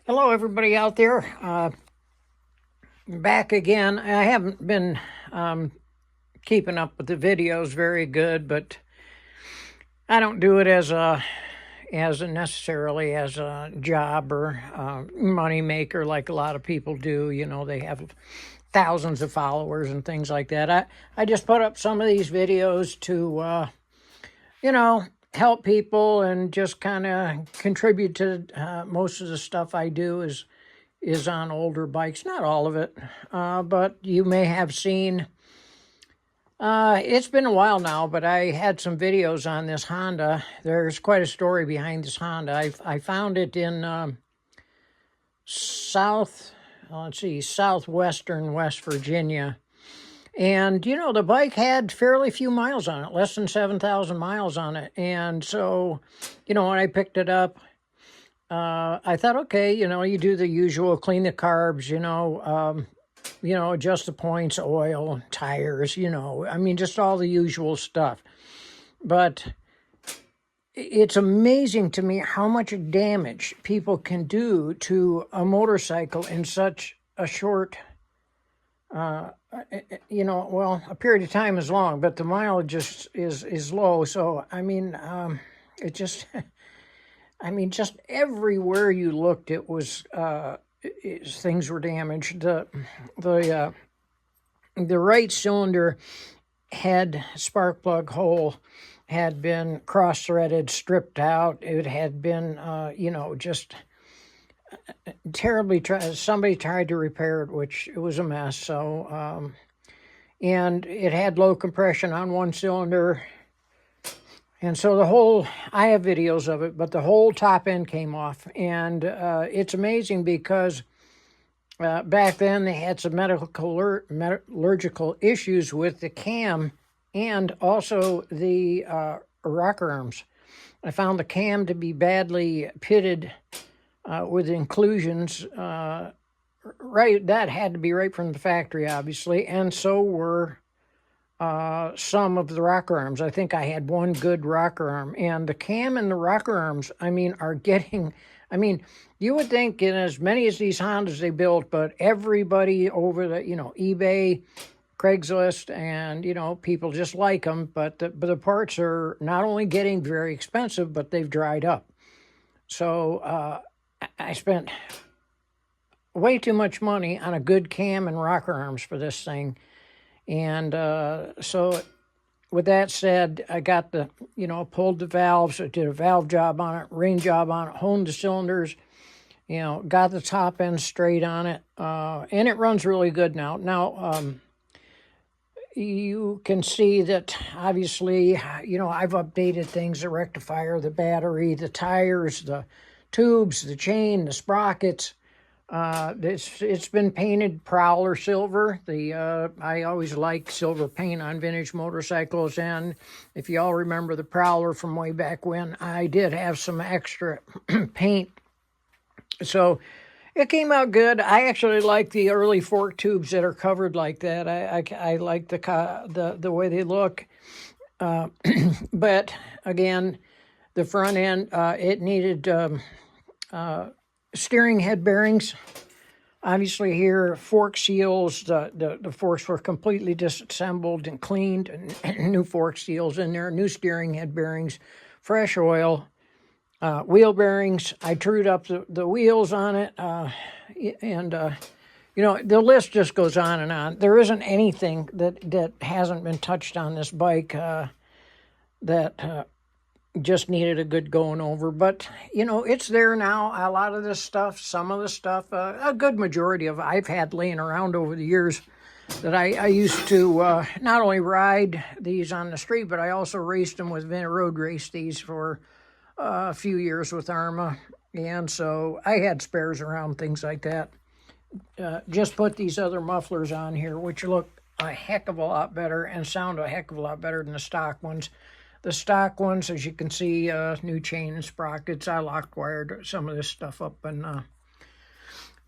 Hello, everybody out there. Back again. I haven't been keeping up with the videos very good, but I don't do it as necessarily as a job or money maker like a lot of people do. You know, they have thousands of followers and things like that. I just put up some of these videos to help people and just kind of contribute to most of the stuff I do is on older bikes. Not all of it, but you may have seen. It's been a while now, but I had some videos on this Honda. There's quite a story behind this Honda. I found it in southwestern West Virginia. And, you know, the bike had fairly few miles on it, less than 7,000 miles on it. And so, you know, when I picked it up, I thought, okay, you know, you do the usual, clean the carbs, adjust the points, oil, tires, I mean, just all the usual stuff. But it's amazing to me how much damage people can do to a motorcycle in such a short a period of time is long, but the mileage just is low. So, I mean, it just, I mean, just everywhere you looked, it was, things were damaged. The right cylinder head spark plug hole had been cross-threaded, stripped out. It had been, just terribly somebody tried to repair it, which it was a mess. So and it had low compression on one cylinder, and so I have videos of it, but the whole top end came off. And it's amazing because back then they had some metallurgical issues with the cam and also the rocker arms. I found the cam to be badly pitted with inclusions, right, that had to be right from the factory, obviously, and so were some of the rocker arms. I think I had one good rocker arm, and the cam and the rocker arms, I mean, you would think in as many as these Hondas they built, but everybody over the, eBay, Craigslist, and, people just like them, but the parts are not only getting very expensive, but they've dried up. So, I spent way too much money on a good cam and rocker arms for this thing. And so with that said, I got pulled the valves, I did a valve job on it, ring job on it, honed the cylinders, got the top end straight on it. And it runs really good now. Now, you can see that obviously, I've updated things, the rectifier, the battery, the tires, the tubes, the chain, the sprockets. It's been painted Prowler silver. I always like silver paint on vintage motorcycles, and if you all remember the Prowler from way back when, I did have some extra paint. So it came out good. I actually like the early fork tubes that are covered like that. I like the way they look. But again, the front end, it needed steering head bearings. Obviously here, fork seals, the forks were completely disassembled and cleaned, and new fork seals in there, new steering head bearings, fresh oil, wheel bearings. I trued up the wheels on it, the list just goes on and on. There isn't anything that hasn't been touched on this bike that just needed a good going over. But, it's there now. A lot of this stuff, some of the stuff, a good majority of I've had laying around over the years that I used to not only ride these on the street, but I also raced them road race these for a few years with Arma. And so I had spares around, things like that. Just put these other mufflers on here, which look a heck of a lot better and sound a heck of a lot better than the stock ones. The stock ones, as you can see, new chain and sprockets. I locked wired some of this stuff up, and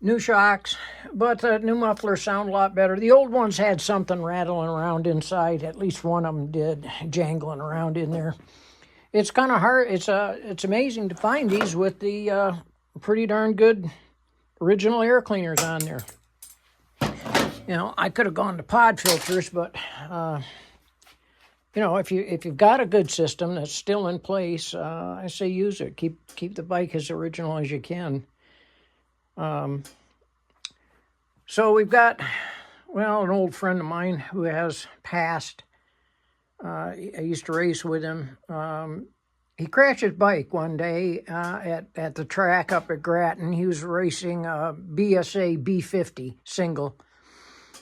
new shocks. But the new mufflers sound a lot better. The old ones had something rattling around inside. At least one of them did, jangling around in there. It's kind of hard. It's amazing to find these with the pretty darn good original air cleaners on there. You know, I could have gone to pod filters, but you know, if you've got a good system that's still in place, I say use it. Keep the bike as original as you can. So we've got, well, an old friend of mine who has passed. I used to race with him. He crashed his bike one day at the track up at Grattan. He was racing a BSA B50 single.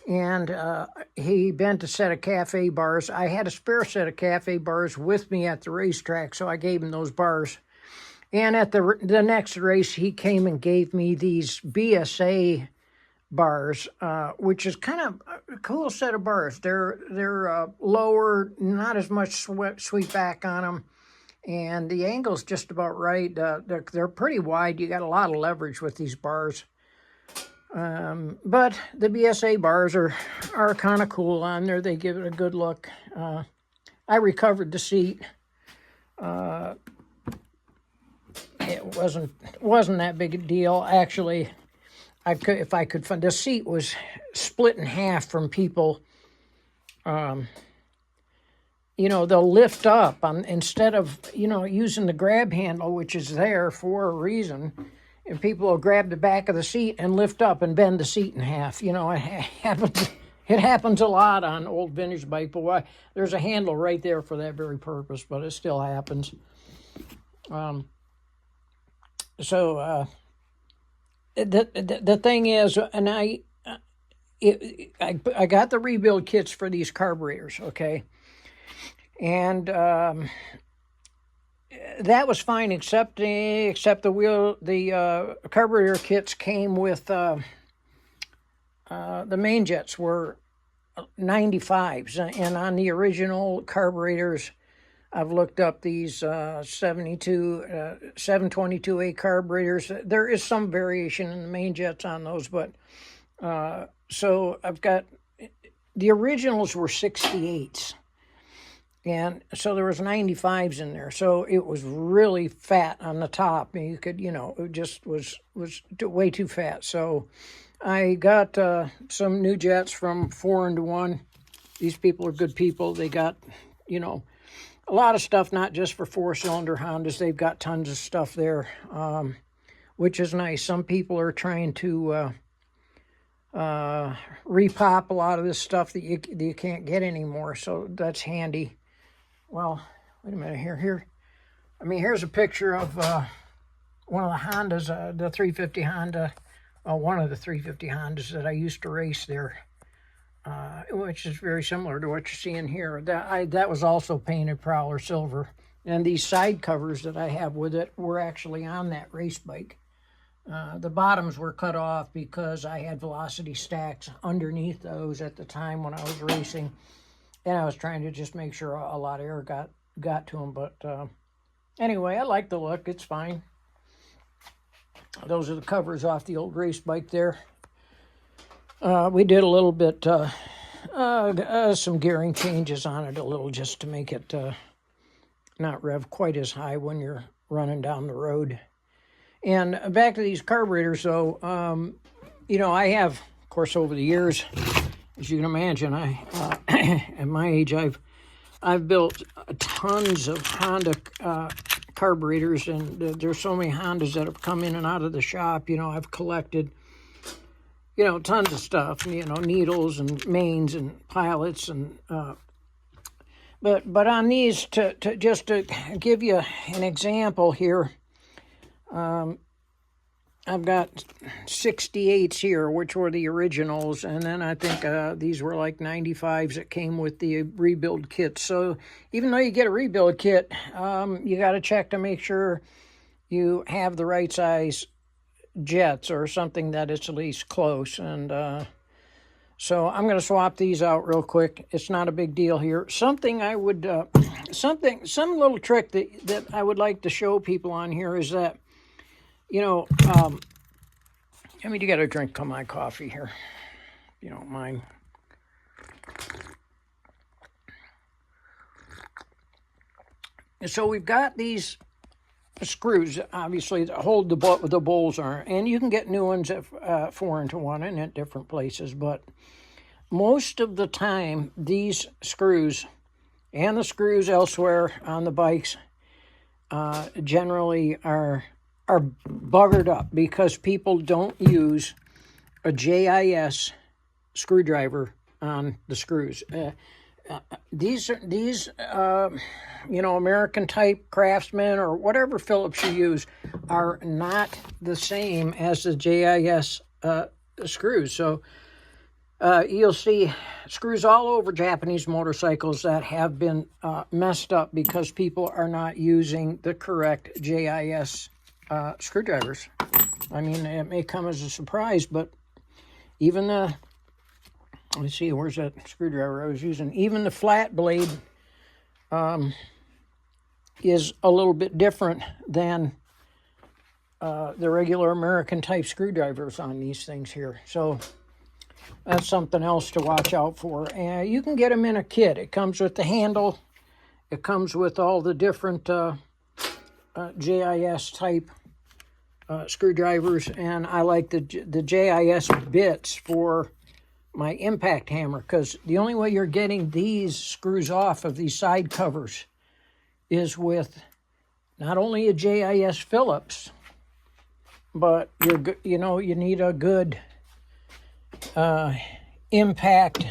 And he bent a set of cafe bars. I had a spare set of cafe bars with me at the racetrack, so I gave him those bars. And at the next race, he came and gave me these BSA bars, which is kind of a cool set of bars. They're lower, not as much sweep back on them, and the angle's just about right. They're pretty wide. You got a lot of leverage with these bars. But the BSA bars are kind of cool on there. They give it a good look. I recovered the seat. It wasn't that big a deal. Actually, if I could find, the seat was split in half from people. You know, they'll lift up instead of, you know, using the grab handle, which is there for a reason. And people will grab the back of the seat and lift up and bend the seat in half. You know, it happens a lot on old vintage bike, but why? There's a handle right there for that very purpose, but it still happens. The thing is, and I got the rebuild kits for these carburetors, okay? And that was fine, except the carburetor kits came with the main jets were 95s, and on the original carburetors, I've looked up these 722A carburetors. There is some variation in the main jets on those, but so I've got the originals were 68s. And so there was 95s in there. So it was really fat on the top. And you could, you know, it just was way too fat. So I got some new jets from 4-into-1. These people are good people. They got, you know, a lot of stuff, not just for 4-cylinder Hondas. They've got tons of stuff there, which is nice. Some people are trying to repop a lot of this stuff that you can't get anymore. So that's handy. Well, wait a minute here. I mean, here's a picture of one of the Hondas, the 350 Honda, one of the 350 Hondas that I used to race there, which is very similar to what you're seeing here. That was also painted Prowler silver. And these side covers that I have with it were actually on that race bike. The bottoms were cut off because I had velocity stacks underneath those at the time when I was racing. And I was trying to just make sure a lot of air got to them. But anyway, I like the look. It's fine. Those are the covers off the old race bike there. We did a little bit, some gearing changes on it a little just to make it not rev quite as high when you're running down the road. And back to these carburetors, though, you know, I have, of course, over the years, as you can imagine, at my age, I've built tons of Honda carburetors, and there's so many Hondas that have come in and out of the shop. You know, I've collected, you know, tons of stuff. You know, needles and mains and pilots, and but on these, to give you an example here. I've got 68s here, which were the originals, and then I think these were like 95s that came with the rebuild kit. So even though you get a rebuild kit, you got to check to make sure you have the right size jets or something that is at least close. And so I'm going to swap these out real quick. It's not a big deal here. Something I would, some little trick that I would like to show people on here is that, you know, I mean, you got to drink my coffee here, if you don't mind. So we've got these screws, obviously, that hold the bowls on. And you can get new ones at 4-to-1 and at different places. But most of the time, these screws and the screws elsewhere on the bikes generally are buggered up because people don't use a JIS screwdriver on the screws. These American type Craftsman or whatever Phillips you use are not the same as the JIS screws. So you'll see screws all over Japanese motorcycles that have been messed up because people are not using the correct JIS screwdrivers. I mean, it may come as a surprise, but even let's see, where's that screwdriver I was using? Even the flat blade is a little bit different than the regular American type screwdrivers on these things here. So that's something else to watch out for. And you can get them in a kit. It comes with the handle. It comes with all the different JIS type screwdrivers. And I like the JIS bits for my impact hammer, because the only way you're getting these screws off of these side covers is with not only a JIS Phillips, but you need a good impact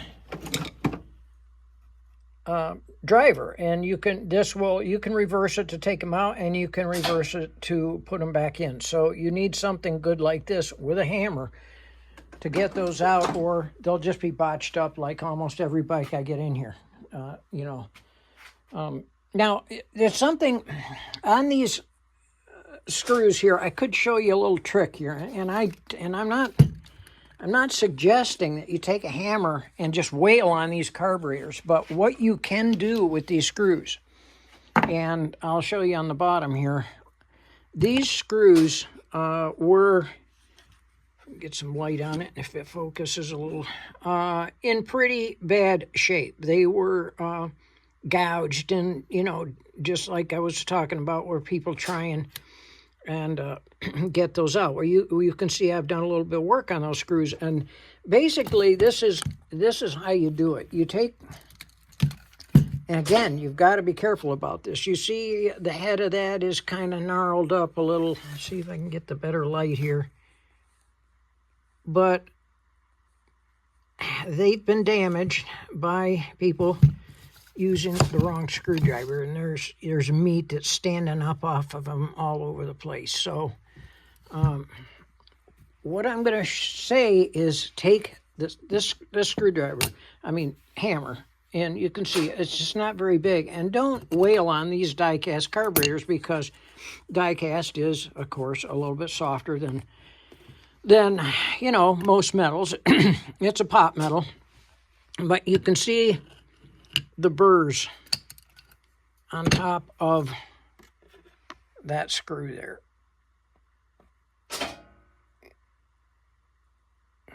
driver, and you can reverse it to take them out, and you can reverse it to put them back in. So you need something good like this with a hammer to get those out, or they'll just be botched up like almost every bike I get in here. Now, there's something on these screws here. I could show you a little trick here, and I'm not suggesting that you take a hammer and just wail on these carburetors, but what you can do with these screws, and I'll show you on the bottom here, these screws were, get some light on it if it focuses a little, in pretty bad shape. They were gouged, and just like I was talking about, where people try and get those out. Where you can see I've done a little bit of work on those screws, and basically this is how you do it. You take, and again, you've got to be careful about this. You see the head of that is kind of gnarled up a little. Let's see if I can get the better light here. But they've been damaged by people using the wrong screwdriver, and there's meat that's standing up off of them all over the place. So what I'm going to say is take this screwdriver, hammer, and you can see it's just not very big, and don't wail on these die-cast carburetors, because die-cast is, of course, a little bit softer than most metals. It's a pot metal, but you can see the burrs on top of that screw there.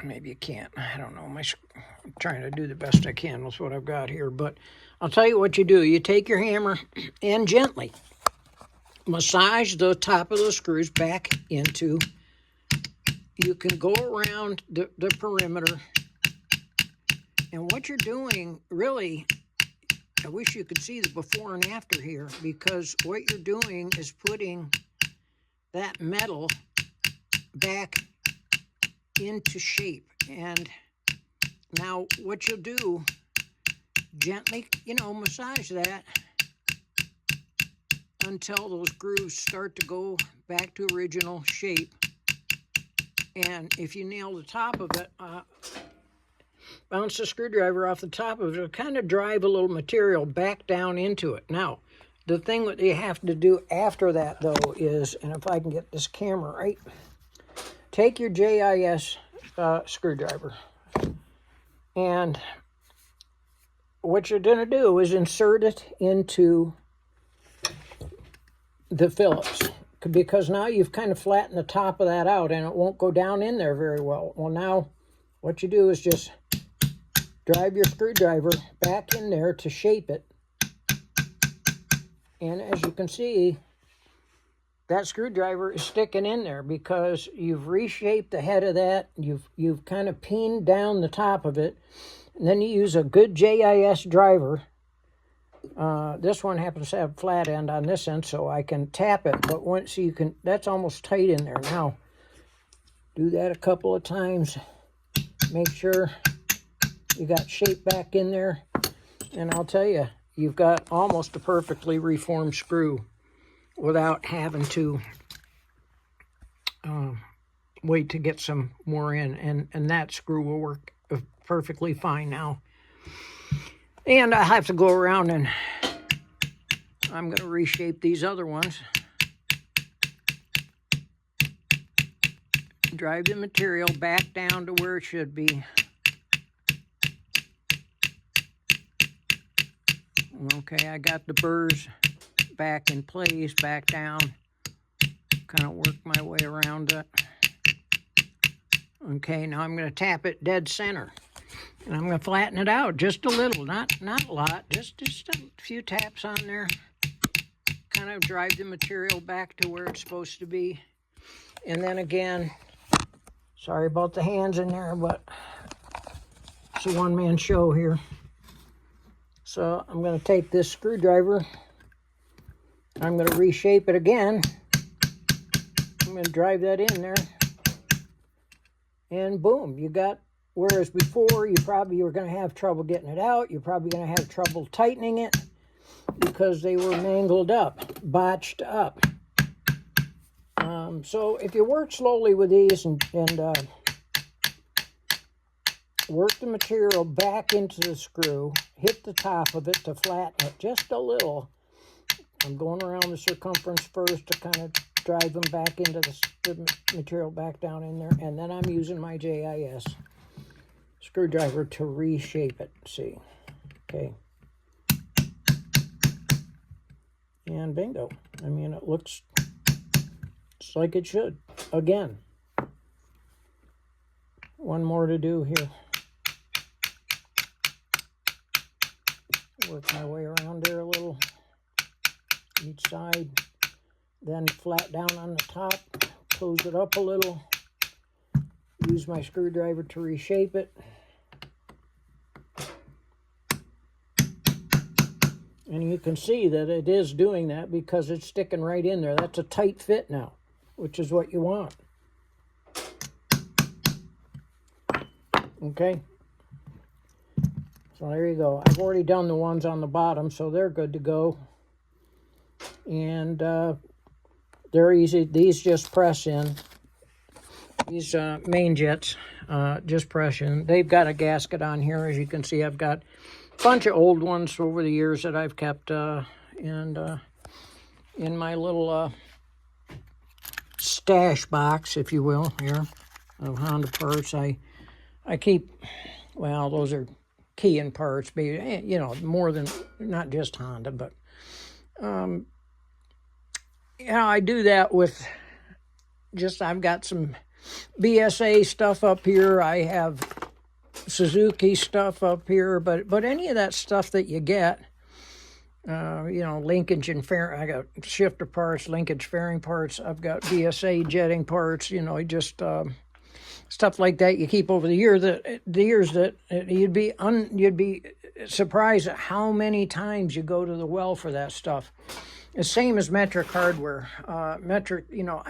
Maybe you can't. I don't know. I'm trying to do the best I can with what I've got here, but I'll tell you what you do. You take your hammer and gently massage the top of the screws back into. You can go around the perimeter, and what you're doing, really, I wish you could see the before and after here, because what you're doing is putting that metal back into shape. And now what you'll do, gently, massage that until those grooves start to go back to original shape. And if you nail the top of it, bounce the screwdriver off the top of it, it'll kind of drive a little material back down into it. Now, the thing that you have to do after that, though, is, and if I can get this camera right, take your JIS screwdriver, and what you're going to do is insert it into the Phillips, because now you've kind of flattened the top of that out, and it won't go down in there very well. Well, now what you do is just drive your screwdriver back in there to shape it. And as you can see, that screwdriver is sticking in there because you've reshaped the head of that. You've kind of peened down the top of it. And then you use a good JIS driver. This one happens to have a flat end on this end, so I can tap it. But once you can, that's almost tight in there. Now, do that a couple of times. Make sure you got shape back in there. And I'll tell you, you've got almost a perfectly reformed screw without having to wait to get some more in. And that screw will work perfectly fine now. And I have to go around and I'm going to reshape these other ones. Drive the material back down to where it should be. Okay, I got the burrs back in place, back down. Kind of work my way around it. Okay, now I'm going to tap it dead center. And I'm going to flatten it out just a little, not a lot, just a few taps on there. Kind of drive the material back to where it's supposed to be. And then again, sorry about the hands in there, but it's a one-man show here. So I'm going to take this screwdriver. I'm going to reshape it again. I'm going to drive that in there. And boom, you got, whereas before you probably were going to have trouble getting it out. You're probably going to have trouble tightening it because they were mangled up, botched up. So if you work slowly with these and work the material back into the screw, hit the top of it to flatten it just a little. I'm going around the circumference first to kind of drive them back into the material back down in there. And then I'm using my JIS screwdriver to reshape it. See? Okay. And bingo. I mean, it looks just like it should. Again. One more to do here. Work my way around there a little, each side, then flat down on the top, close it up a little, use my screwdriver to reshape it, and you can see that it is doing that because it's sticking right in there. That's a tight fit now, which is what you want. Okay. So there you go. I've already done the ones on the bottom, so they're good to go. And they're easy. These just press in. These main jets just press in. They've got a gasket on here. As you can see, I've got a bunch of old ones over the years that I've kept in my little stash box, if you will, here of Honda parts. I keep, well, those are key in parts, maybe, you know, more than, not just Honda, but, you know, I do that with just, I've got some BSA stuff up here. I have Suzuki stuff up here, but any of that stuff that you get, you know, linkage and fairing, I got shifter parts, linkage fairing parts, I've got BSA jetting parts, you know, just, stuff like that you keep over the years that you'd be surprised at how many times you go to the well for that stuff. The same as metric hardware. Metric, you know,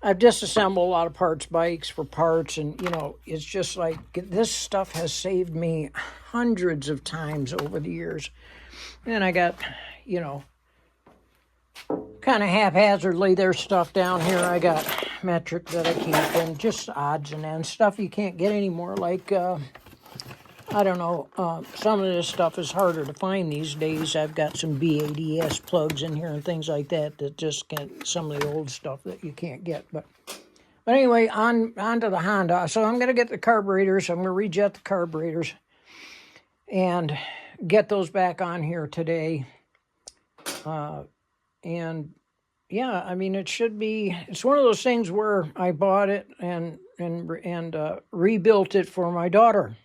I've disassembled a lot of parts bikes for parts, and you know, it's just like this stuff has saved me hundreds of times over the years. And I got, you know, kind of haphazardly there's stuff down here. I got metric that I keep, and just odds and ends, stuff you can't get anymore, like I don't know, some of this stuff is harder to find these days. I've got some BADS plugs in here and things like that just can't, some of the old stuff that you can't get. But anyway, on to the Honda. So I'm going to get the carburetors. I'm going to rejet the carburetors and get those back on here today. And yeah, I mean, it should be, it's one of those things where I bought it and rebuilt it for my daughter.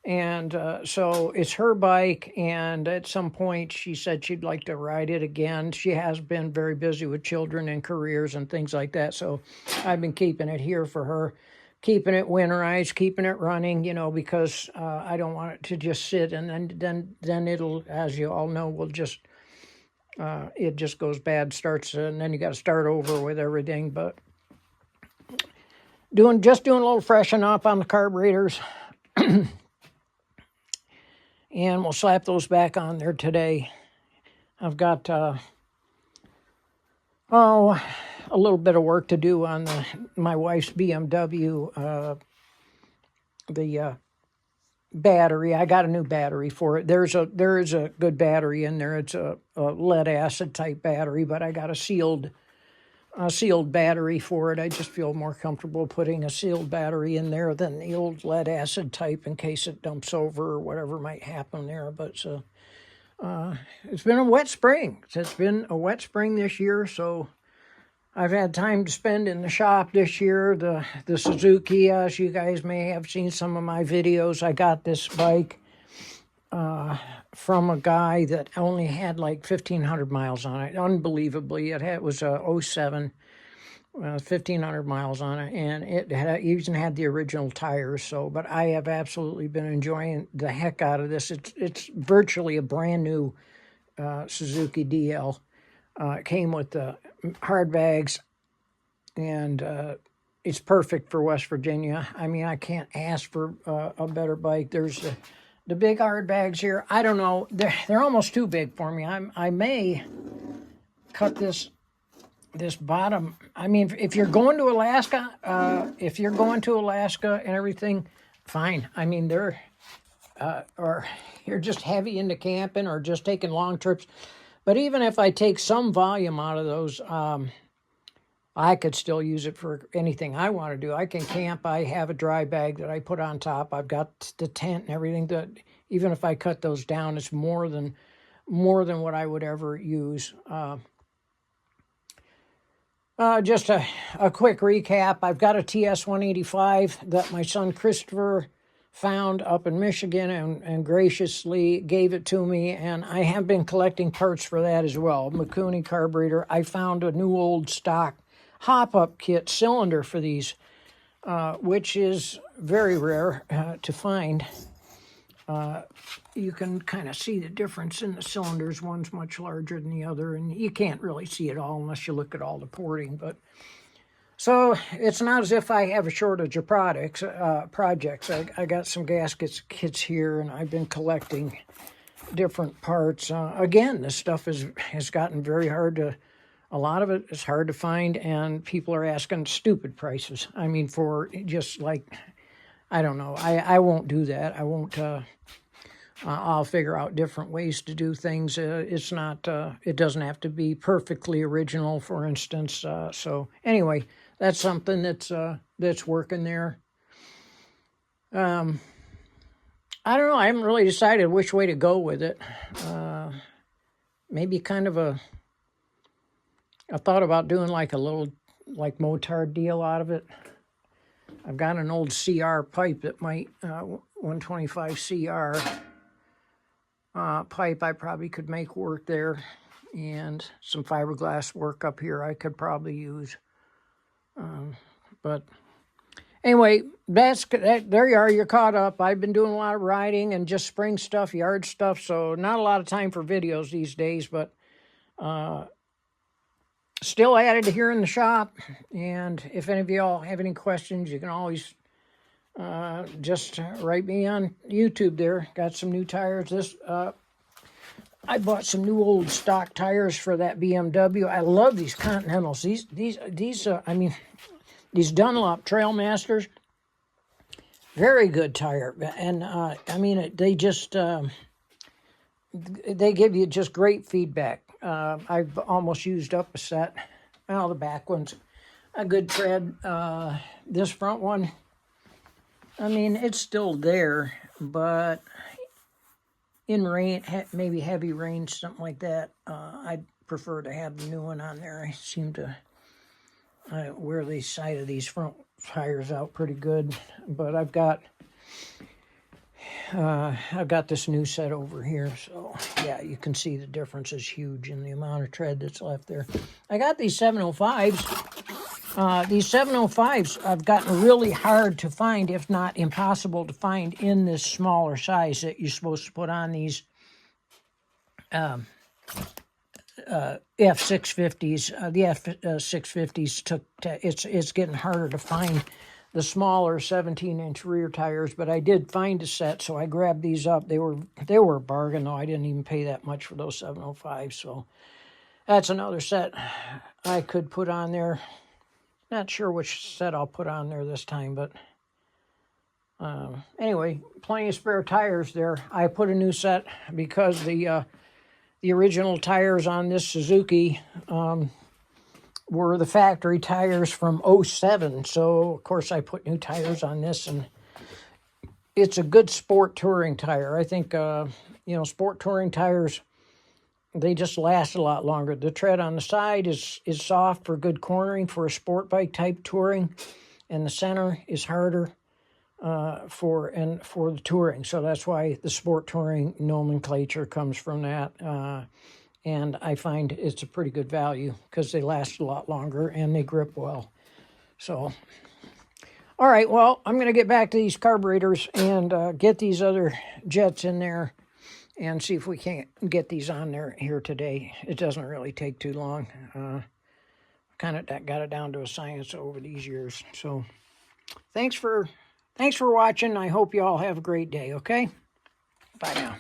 And so it's her bike, and at some point she said she'd like to ride it again. She has been very busy with children and careers and things like that, so I've been keeping it here for her, keeping it winterized, keeping it running, you know, because I don't want it to just sit, and then it'll, as you all know, will just it just goes bad, starts, and then you got to start over with everything. But just doing a little freshen up on the carburetors. And we'll slap those back on there today. I've got, a little bit of work to do on my wife's BMW, the battery. I got a new battery for it. There is a good battery in there. It's a lead acid type battery, but I got a sealed battery for it. I just feel more comfortable putting a sealed battery in there than the old lead acid type in case it dumps over or whatever might happen there. But it's been a wet spring. It's been a wet spring this year, so I've had time to spend in the shop this year. The Suzuki, as you guys may have seen some of my videos, I got this bike from a guy that only had like 1,500 miles on it. Unbelievably, it was a '07, 1,500 miles on it, and it even had the original tires. So, but I have absolutely been enjoying the heck out of this. It's virtually a brand new Suzuki DL. It came with the hard bags, and it's perfect for West Virginia. I mean, I can't ask for a better bike. There's the big hard bags here. I don't know. They're almost too big for me. I may cut this bottom. I mean, if you're going to Alaska, and everything, fine. I mean, or you're just heavy into camping or just taking long trips. But even if I take some volume out of those, I could still use it for anything I want to do. I can camp. I have a dry bag that I put on top. I've got the tent and everything. That even if I cut those down, it's more than what I would ever use. Just a quick recap. I've got a TS-185 that my son Christopher found up in Michigan and graciously gave it to me, and I have been collecting parts for that as well. Mikuni carburetor. I found a new old stock hop-up kit cylinder for these, which is very rare to find. You can kind of see the difference in the cylinders. One's much larger than the other, and you can't really see it all unless you look at all the porting. But so it's not as if I have a shortage of projects. I got some gaskets kits here, and I've been collecting different parts. Again, this stuff has gotten very hard to. A lot of it is hard to find, and people are asking stupid prices. I mean, for just like, I don't know. I won't do that. I won't. I'll figure out different ways to do things. It's not. It doesn't have to be perfectly original, for instance. So anyway, that's something that's working there. I don't know. I haven't really decided which way to go with it. Maybe kind of I thought about doing like a little motard deal out of it. I've got an old CR pipe that might 125 CR pipe I probably could make work there, and some fiberglass work up here I could probably use. But anyway, there you are. You're caught up. I've been doing a lot of riding and just spring stuff, yard stuff, so not a lot of time for videos these days, but still added here in the shop. And if any of y'all have any questions, you can always just write me on YouTube there. Got some new tires. I bought some new old stock tires for that BMW. I love these Continentals. I mean, these Dunlop Trailmasters, very good tire. And I mean, they just they give you just great feedback. I've almost used up a set. Well, the back one's a good tread. This front one, I mean, it's still there, but in rain, maybe heavy rain, something like that, I'd prefer to have the new one on there. I seem to wear the side of these front tires out pretty good, but I've got I've got this new set over here, so yeah, you can see the difference is huge in the amount of tread that's left there. I got these 705s. These 705s I've gotten really hard to find, if not impossible to find, in this smaller size that you're supposed to put on these F650s. The F650s it's getting harder to find the smaller 17-inch rear tires, but I did find a set, so I grabbed these up. They were a bargain, though. I didn't even pay that much for those 705s, so that's another set I could put on there. Not sure which set I'll put on there this time, but anyway, plenty of spare tires there. I put a new set because the original tires on this Suzuki were the factory tires from '07. So, of course, I put new tires on this, and it's a good sport touring tire. I think, sport touring tires, they just last a lot longer. The tread on the side is soft for good cornering for a sport bike type touring, and the center is harder for the touring. So that's why the sport touring nomenclature comes from that. And I find it's a pretty good value because they last a lot longer and they grip well. So, all right, well, I'm going to get back to these carburetors and get these other jets in there and see if we can't get these on there here today. It doesn't really take too long. Kind of got it down to a science over these years. So, thanks for watching. I hope you all have a great day, okay? Bye now.